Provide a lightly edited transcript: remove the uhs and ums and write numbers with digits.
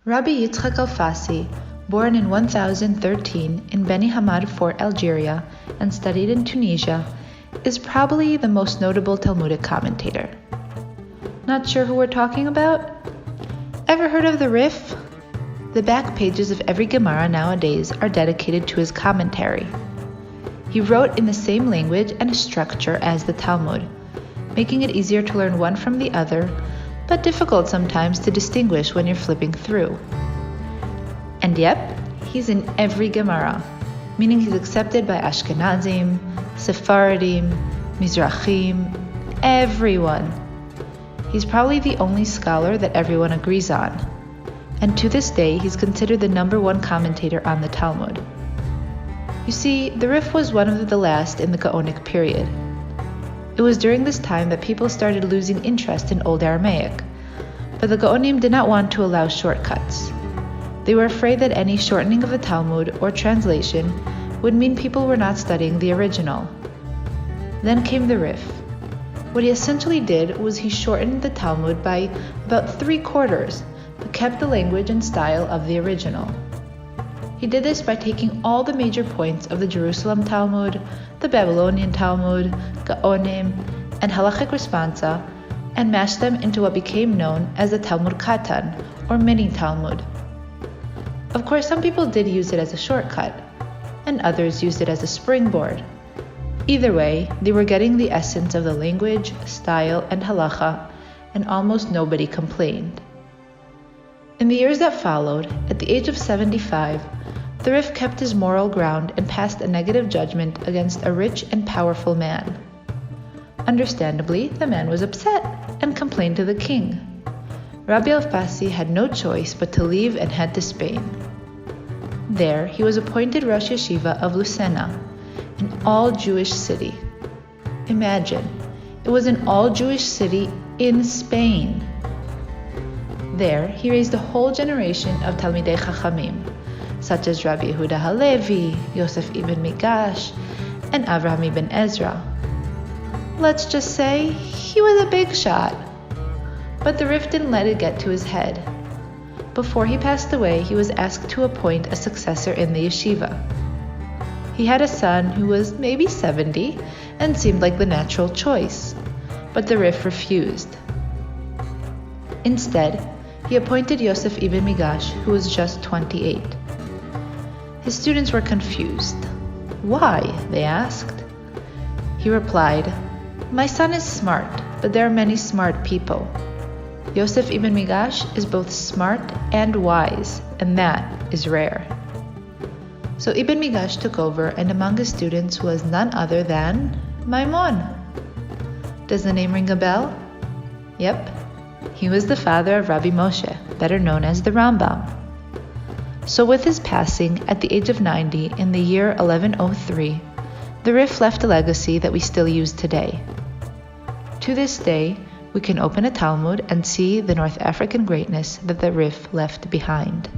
Rabbi Yitzhak Alfasi, born in 1013 in Beni Hamad Fort, Algeria, and studied in Tunisia, is probably the most notable Talmudic commentator. Not sure who we're talking about? Ever heard of the RIF? The back pages of every Gemara nowadays are dedicated to his commentary. He wrote in the same language and structure as the Talmud, making it easier to learn one from the other, but difficult sometimes to distinguish when you're flipping through. And yep, he's in every Gemara, meaning he's accepted by Ashkenazim, Sephardim, Mizrahim, everyone. He's probably the only scholar that everyone agrees on, and to this day he's considered the #1 commentator on the Talmud. You see, the RIF was one of the last in the Gaonic period. It was during this time that people started losing interest in Old Aramaic, but the Gaonim did not want to allow shortcuts. They were afraid that any shortening of the Talmud or translation would mean people were not studying the original. Then came the RIF. What he essentially did was he shortened the Talmud by about 3/4, but kept the language and style of the original. He did this by taking all the major points of the Jerusalem Talmud, the Babylonian Talmud, Gaonim, and halakhic responsa, and mashed them into what became known as the Talmud Cotton, or mini Talmud. Of course, some people did use it as a shortcut, and others used it as a springboard. Either way, they were getting the essence of the language, style, and halakha, and almost nobody complained. In the years that followed, at the age of 75, the RIF kept his moral ground and passed a negative judgment against a rich and powerful man. Understandably, the man was upset and complained to the king. Rabbi Alfasi had no choice but to leave and head to Spain. There, he was appointed Rosh Yeshiva of Lucena, an all-Jewish city. Imagine, it was an all-Jewish city in Spain. There, he raised a whole generation of Talmidei Chachamim, such as Rabbi Yehuda Halevi, Yosef ibn Migash, and Avraham ibn Ezra. Let's just say he was a big shot. But the RIF didn't let it get to his head. Before he passed away, he was asked to appoint a successor in the yeshiva. He had a son who was maybe 70 and seemed like the natural choice, but the RIF refused. Instead, he appointed Yosef ibn Migash, who was just 28. His students were confused. Why? They asked. He replied, "My son is smart, but there are many smart people. Yosef ibn Migash is both smart and wise, and that is rare." So Ibn Migash took over, and among his students was none other than Maimon. Does the name ring a bell? Yep, he was the father of Rabbi Moshe, better known as the Rambam. So with his passing at the age of 90 in the year 1103, the RIF left a legacy that we still use today. To this day, we can open a Talmud and see the North African greatness that the RIF left behind.